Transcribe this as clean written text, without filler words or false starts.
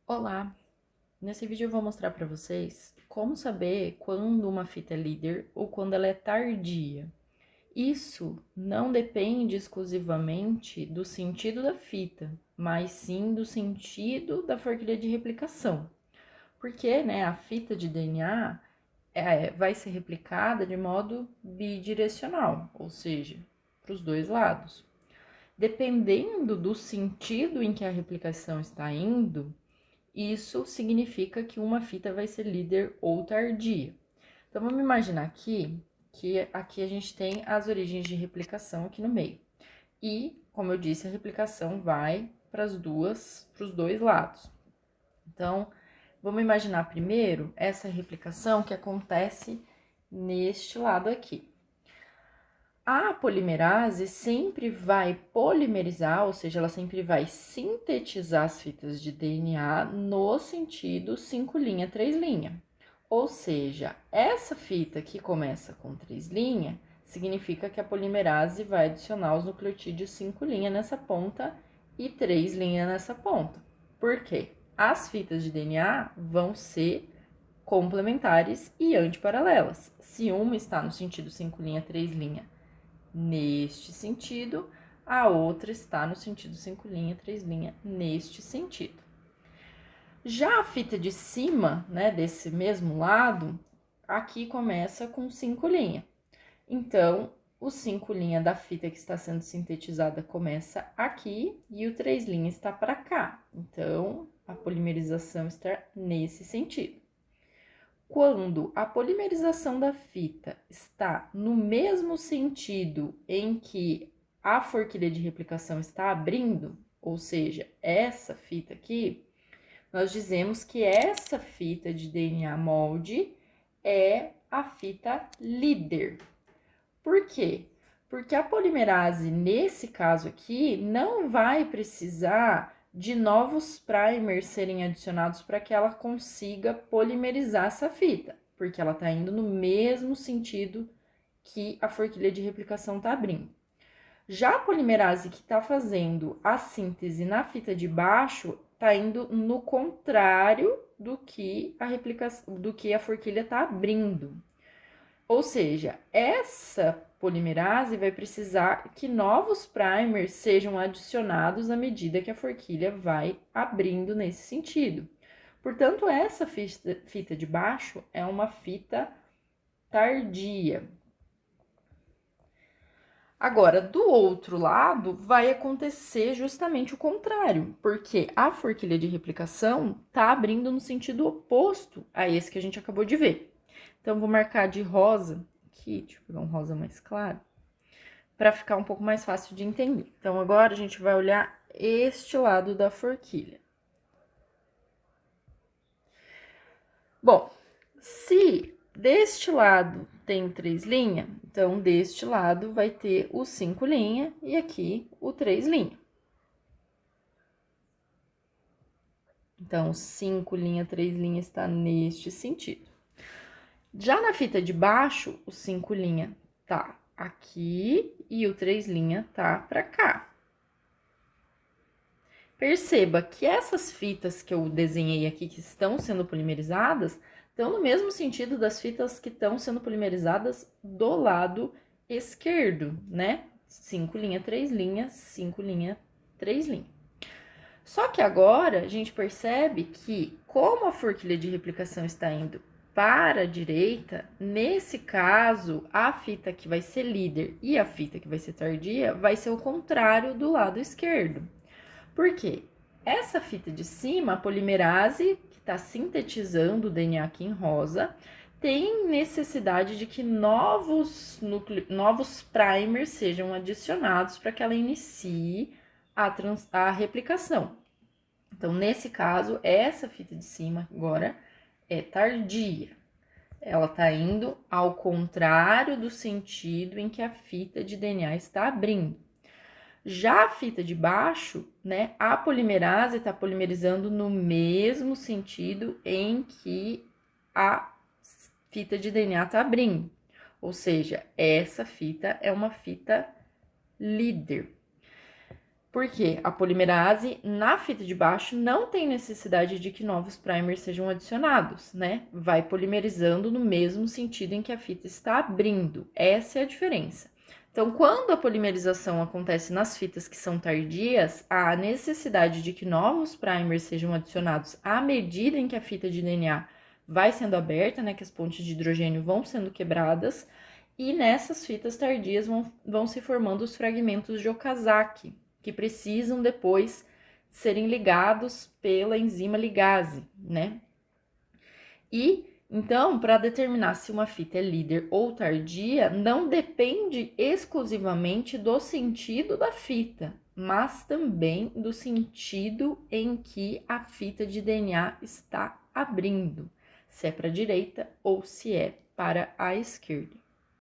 Olá! Nesse vídeo eu vou mostrar para vocês como saber quando uma fita é líder ou quando ela é tardia. Isso não depende exclusivamente do sentido da fita, mas sim do sentido da forquilha de replicação. Porque, a fita de DNA vai ser replicada de modo bidirecional, ou seja, para os dois lados. Dependendo do sentido em que a replicação está indo, isso significa que uma fita vai ser líder ou tardia. Então, vamos imaginar aqui que aqui a gente tem as origens de replicação aqui no meio. E, como eu disse, a replicação vai para os dois lados. Então, vamos imaginar primeiro essa replicação que acontece neste lado aqui. A polimerase sempre vai polimerizar, ou seja, ela sempre vai sintetizar as fitas de DNA no sentido 5' 3'. Ou seja, essa fita que começa com 3' significa que a polimerase vai adicionar os nucleotídeos 5' nessa ponta e 3' nessa ponta. Por quê? As fitas de DNA vão ser complementares e antiparalelas. Se uma está no sentido 5', 3' neste sentido, a outra está no sentido 5', 3' neste sentido. Já a fita de cima, desse mesmo lado, aqui começa com 5'. Então, o 5' da fita que está sendo sintetizada começa aqui e o 3' está para cá. Então, a polimerização está nesse sentido. Quando a polimerização da fita está no mesmo sentido em que a forquilha de replicação está abrindo, ou seja, essa fita aqui, nós dizemos que essa fita de DNA molde é a fita líder. Por quê? Porque a polimerase, nesse caso aqui, não vai precisar de novos primers serem adicionados para que ela consiga polimerizar essa fita, porque ela está indo no mesmo sentido que a forquilha de replicação está abrindo. Já a polimerase que está fazendo a síntese na fita de baixo está indo no contrário do que a forquilha está abrindo. Ou seja, essa polimerase vai precisar que novos primers sejam adicionados à medida que a forquilha vai abrindo nesse sentido. Portanto, essa fita de baixo é uma fita tardia. Agora, do outro lado, vai acontecer justamente o contrário, porque a forquilha de replicação está abrindo no sentido oposto a esse que a gente acabou de ver. Então, vou marcar de rosa aqui, deixa eu pegar um rosa mais claro, para ficar um pouco mais fácil de entender. Então, agora a gente vai olhar este lado da forquilha. Bom, se deste lado tem 3', então deste lado vai ter o 5' e aqui o 3'. Então, 5', 3' está neste sentido. Já na fita de baixo, o 5' tá aqui e o 3' tá para cá. Perceba que essas fitas que eu desenhei aqui, que estão sendo polimerizadas, estão no mesmo sentido das fitas que estão sendo polimerizadas do lado esquerdo, 5', 3', 5', 3'. Só que agora a gente percebe que, como a forquilha de replicação está indo para a direita, nesse caso, a fita que vai ser líder e a fita que vai ser tardia vai ser o contrário do lado esquerdo. Por quê? Essa fita de cima, a polimerase, que está sintetizando o DNA aqui em rosa, tem necessidade de que novos primers sejam adicionados para que ela inicie a replicação. Então, nesse caso, essa fita de cima agora é tardia. Ela está indo ao contrário do sentido em que a fita de DNA está abrindo. Já a fita de baixo, a polimerase está polimerizando no mesmo sentido em que a fita de DNA está abrindo. Ou seja, essa fita é uma fita líder. Porque a polimerase na fita de baixo não tem necessidade de que novos primers sejam adicionados, né? Vai polimerizando no mesmo sentido em que a fita está abrindo. Essa é a diferença. Então, quando a polimerização acontece nas fitas que são tardias, há a necessidade de que novos primers sejam adicionados à medida em que a fita de DNA vai sendo aberta, né? Que as pontes de hidrogênio vão sendo quebradas. E nessas fitas tardias vão se formando os fragmentos de Okazaki, que precisam depois serem ligados pela enzima ligase, né? E, então, para determinar se uma fita é líder ou tardia, não depende exclusivamente do sentido da fita, mas também do sentido em que a fita de DNA está abrindo, se é para a direita ou se é para a esquerda.